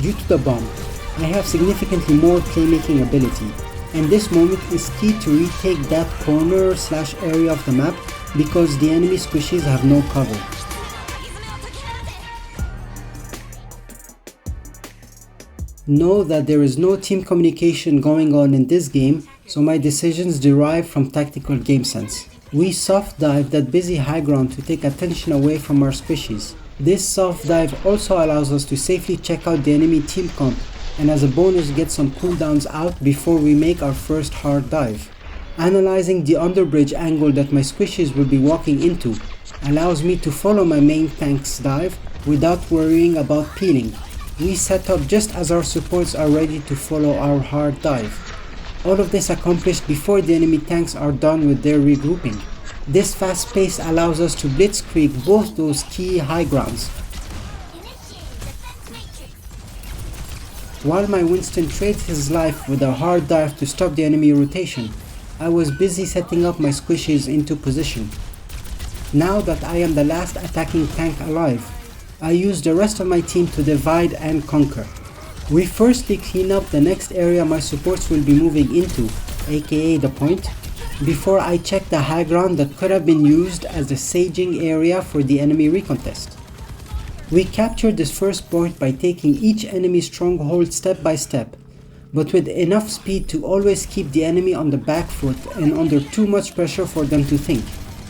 Due to the bomb, I have significantly more playmaking ability, and this moment is key to retake that corner/area of the map because the enemy squishies have no cover. Know that there is no team communication going on in this game, so my decisions derive from tactical game sense. We soft dive that busy high ground to take attention away from our squishies. This soft dive also allows us to safely check out the enemy team comp, and as a bonus get some cooldowns out before we make our first hard dive. Analyzing the underbridge angle that my squishies will be walking into allows me to follow my main tank's dive without worrying about peeling. We set up just as our supports are ready to follow our hard dive. All of this accomplished before the enemy tanks are done with their regrouping. This fast pace allows us to blitzkrieg both those key high grounds. While my Winston trades his life with a hard dive to stop the enemy rotation, I was busy setting up my squishies into position. Now that I am the last attacking tank alive, I use the rest of my team to divide and conquer. We firstly clean up the next area my supports will be moving into, aka the point, before I check the high ground that could have been used as the saging area for the enemy recontest. We captured this first point by taking each enemy stronghold step by step, but with enough speed to always keep the enemy on the back foot and under too much pressure for them to think.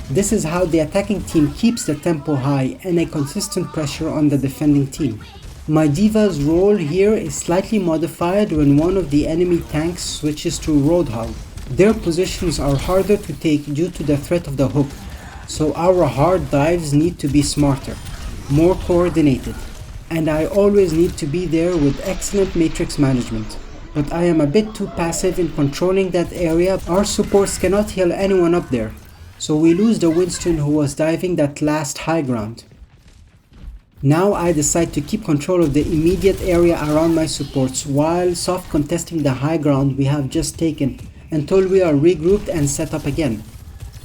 This is how the attacking team keeps the tempo high and a consistent pressure on the defending team. My Diva's role here is slightly modified when one of the enemy tanks switches to Roadhog. Their positions are harder to take due to the threat of the hook, so our hard dives need to be smarter, more coordinated, and I always need to be there with excellent matrix management. But I am a bit too passive in controlling that area. Our supports cannot heal anyone up there, so we lose the Winston who was diving that last high ground. Now I decide to keep control of the immediate area around my supports while soft contesting the high ground we have just taken until we are regrouped and set up again.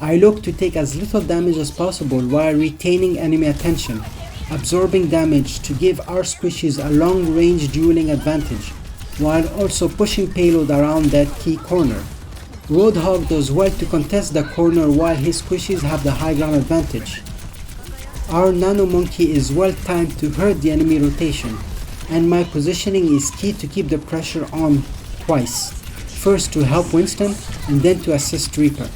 I look to take as little damage as possible while retaining enemy attention, absorbing damage to give our squishies a long-range dueling advantage, while also pushing payload around that key corner. Roadhog does well to contest the corner while his squishies have the high ground advantage. Our Nano Monkey is well timed to hurt the enemy rotation, and my positioning is key to keep the pressure on twice. First to help Winston, and then to assist Reaper.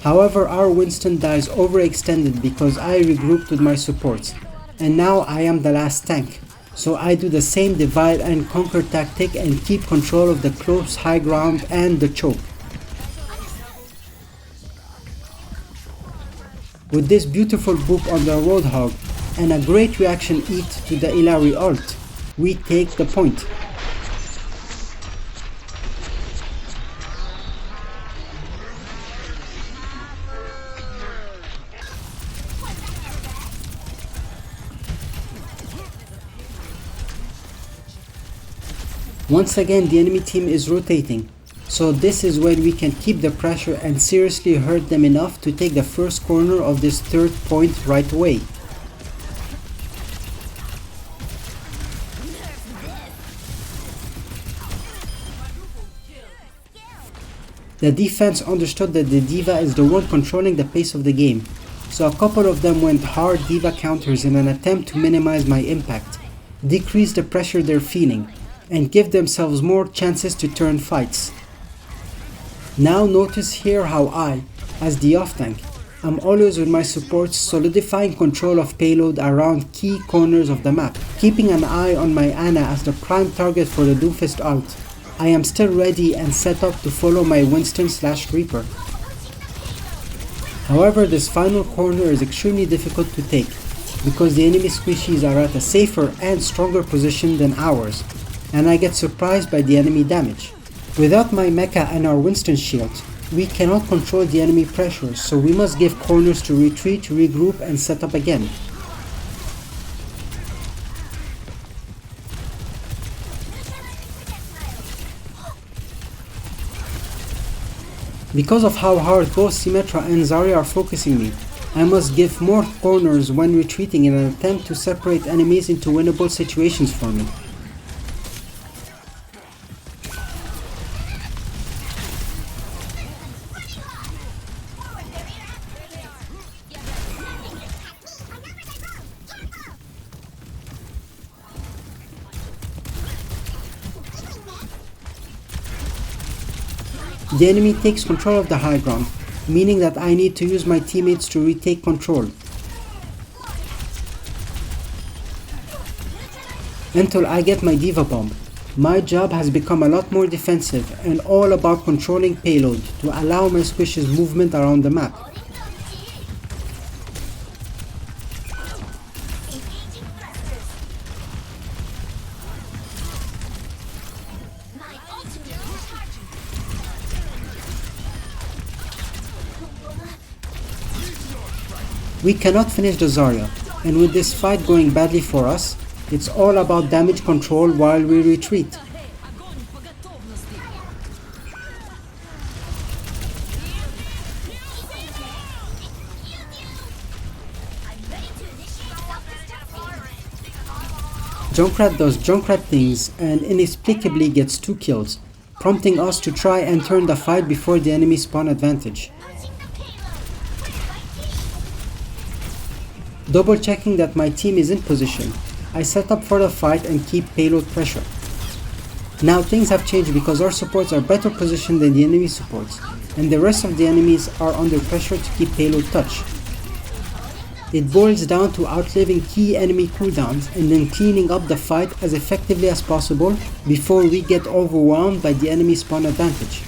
However, our Winston dies overextended because I regrouped with my supports, and now I am the last tank. So I do the same divide and conquer tactic and keep control of the close high ground and the choke. With this beautiful boop on the Roadhog and a great reaction eat to the Illari ult, we take the point. Once again, the enemy team is rotating, so this is when we can keep the pressure and seriously hurt them enough to take the first corner of this third point right away. The defense understood that the Diva is the one controlling the pace of the game, so a couple of them went hard Diva counters in an attempt to minimize my impact, decrease the pressure they're feeling, and give themselves more chances to turn fights. Now notice here how I, as the off-tank, am always with my supports solidifying control of payload around key corners of the map, keeping an eye on my Ana as the prime target for the Doomfist ult. I am still ready and set up to follow my Winston/Reaper. However, this final corner is extremely difficult to take, because the enemy squishies are at a safer and stronger position than ours, and I get surprised by the enemy damage. Without my mecha and our Winston shield, we cannot control the enemy pressure, so we must give corners to retreat, regroup, and set up again. Because of how hard both Symmetra and Zarya are focusing me, I must give more corners when retreating in an attempt to separate enemies into winnable situations for me. The enemy takes control of the high ground, meaning that I need to use my teammates to retake control. Until I get my diva bomb. My job has become a lot more defensive and all about controlling payload to allow my squishes movement around the map. We cannot finish the Zarya, and with this fight going badly for us, it's all about damage control while we retreat. Junkrat does Junkrat things and inexplicably gets 2 kills, prompting us to try and turn the fight before the enemy spawn advantage. Double checking that my team is in position, I set up for the fight and keep payload pressure. Now things have changed because our supports are better positioned than the enemy supports, and the rest of the enemies are under pressure to keep payload touch. It boils down to outliving key enemy cooldowns and then cleaning up the fight as effectively as possible before we get overwhelmed by the enemy spawn advantage.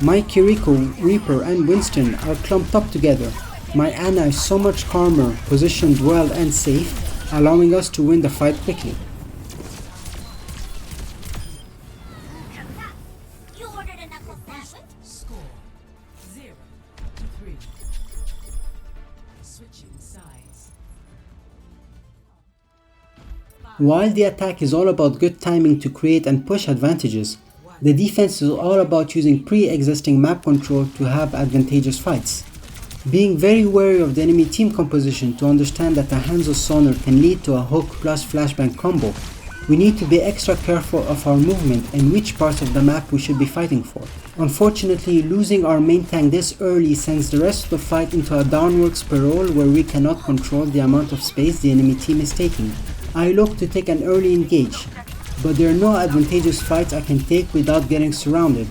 My Kiriko, Reaper and Winston are clumped up together. My Ana is so much calmer, positioned well and safe, allowing us to win the fight quickly. While the attack is all about good timing to create and push advantages, the defense is all about using pre-existing map control to have advantageous fights. Being very wary of the enemy team composition to understand that a Hanzo sonar can lead to a hook plus flashbang combo, we need to be extra careful of our movement and which parts of the map we should be fighting for. Unfortunately, losing our main tank this early sends the rest of the fight into a downward spiral where we cannot control the amount of space the enemy team is taking. I look to take an early engage, but there are no advantageous fights I can take without getting surrounded,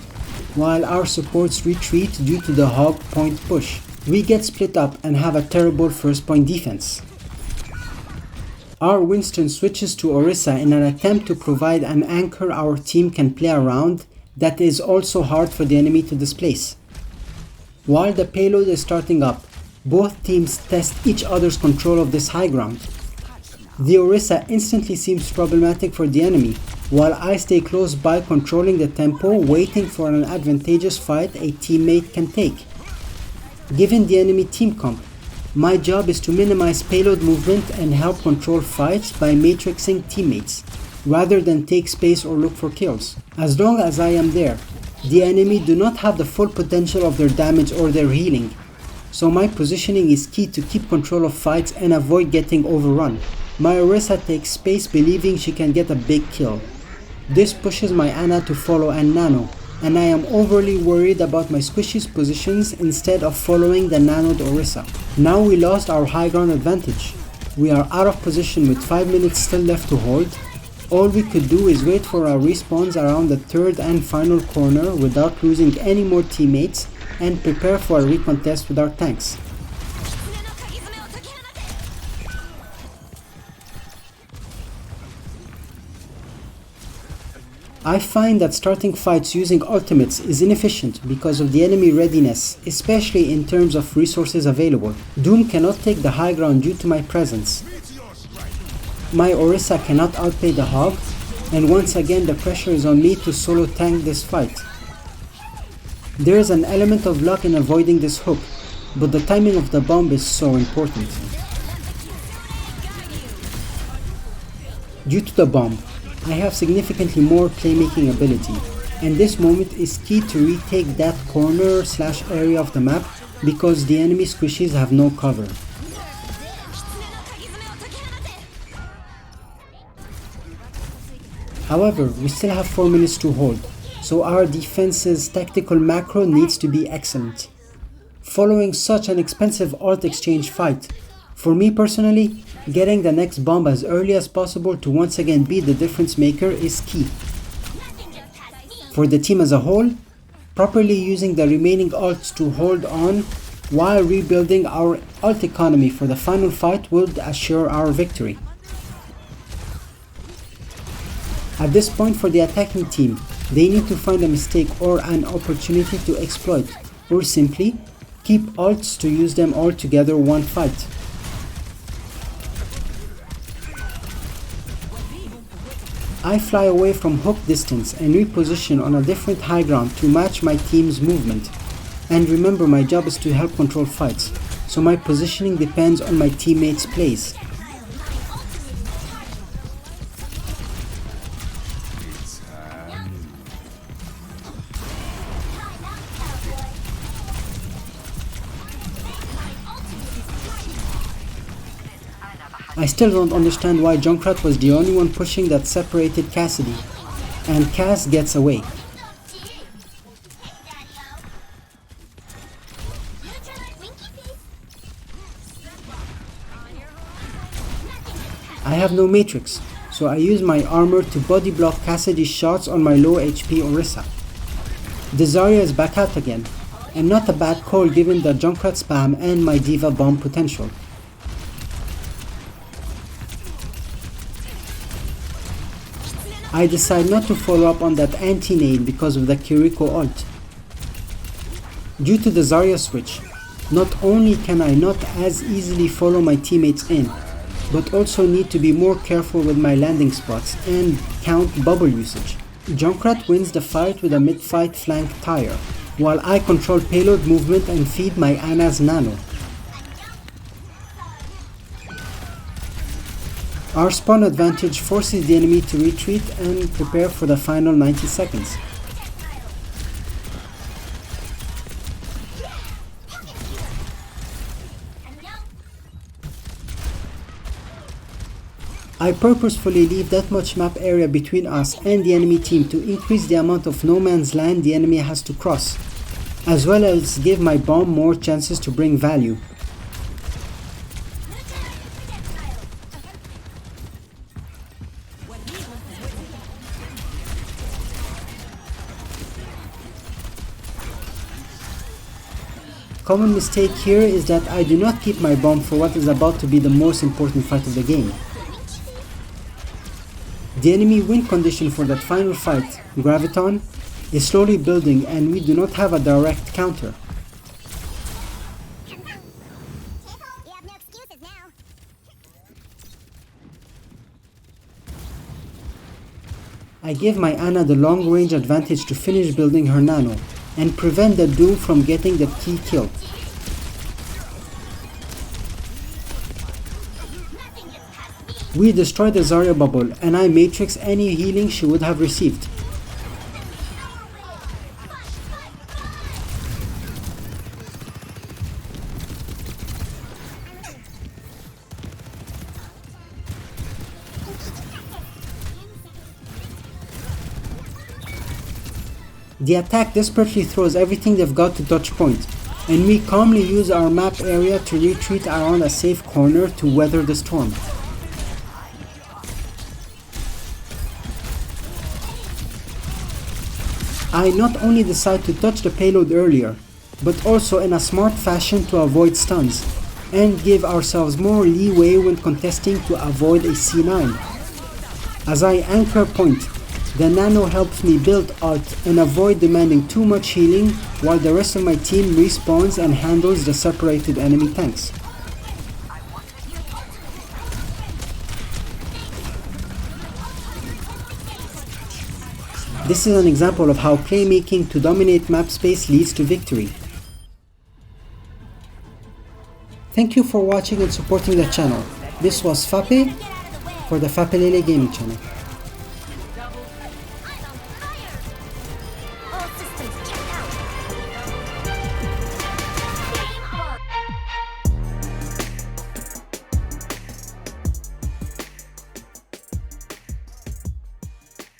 while our supports retreat due to the hog point push. We get split up and have a terrible first point defense. Our Winston switches to Orisa in an attempt to provide an anchor our team can play around that is also hard for the enemy to displace. While the payload is starting up, both teams test each other's control of this high ground. The Orisa instantly seems problematic for the enemy, while I stay close by controlling the tempo, waiting for an advantageous fight a teammate can take. Given the enemy team comp, my job is to minimize payload movement and help control fights by matrixing teammates, rather than take space or look for kills. As long as I am there, the enemy do not have the full potential of their damage or their healing, so my positioning is key to keep control of fights and avoid getting overrun. My Orisa takes space believing she can get a big kill. This pushes my Ana to follow and nano, and I am overly worried about my squishy's positions instead of following the nanoed Orisa. Now we lost our high ground advantage. We are out of position with 5 minutes still left to hold. All we could do is wait for our respawns around the third and final corner without losing any more teammates and prepare for a recontest with our tanks. I find that starting fights using ultimates is inefficient because of the enemy readiness, especially in terms of resources available. Doom cannot take the high ground due to my presence. My Orisa cannot outplay the hog, and once again the pressure is on me to solo tank this fight. There is an element of luck in avoiding this hook, but the timing of the bomb is so important. Due to the bomb, I have significantly more playmaking ability, and this moment is key to retake that corner/area of the map because the enemy squishies have no cover. However, we still have 4 minutes to hold, so our defense's tactical macro needs to be excellent. Following such an expensive ult exchange fight, for me personally, getting the next bomb as early as possible to once again be the difference maker is key. For the team as a whole, properly using the remaining ults to hold on while rebuilding our ult economy for the final fight would assure our victory. At this point for the attacking team, they need to find a mistake or an opportunity to exploit, or simply keep ults to use them all together one fight. I fly away from hook distance and reposition on a different high ground to match my team's movement. And remember, my job is to help control fights, so my positioning depends on my teammates' plays. I still don't understand why Junkrat was the only one pushing that separated Cassidy, and Cass gets away. I have no matrix, so I use my armor to body block Cassidy's shots on my low HP Orisa. The Zarya is back out again, and not a bad call given the Junkrat spam and my D.Va bomb potential. I decide not to follow up on that anti-nade because of the Kiriko ult. Due to the Zarya switch, not only can I not as easily follow my teammates in, but also need to be more careful with my landing spots and count bubble usage. Junkrat wins the fight with a mid-fight flank tire, while I control payload movement and feed my Ana's nano. Our spawn advantage forces the enemy to retreat and prepare for the final 90 seconds. I purposefully leave that much map area between us and the enemy team to increase the amount of no man's land the enemy has to cross, as well as give my bomb more chances to bring value. Common mistake here is that I do not keep my bomb for what is about to be the most important fight of the game. The enemy win condition for that final fight, Graviton, is slowly building and we do not have a direct counter. I give my Ana the long range advantage to finish building her nano and prevent the Doom from getting the key kill. We destroy the Zarya bubble and I matrix any healing she would have received. The attack desperately throws everything they've got to touch point, and we calmly use our map area to retreat around a safe corner to weather the storm. I not only decide to touch the payload earlier, but also in a smart fashion to avoid stuns, and give ourselves more leeway when contesting to avoid a C9. As I anchor point, the nano helps me build ult and avoid demanding too much healing while the rest of my team respawns and handles the separated enemy tanks. This is an example of how playmaking to dominate map space leads to victory. Thank you for watching and supporting the channel. This was Fape for the Fapelele Gaming channel.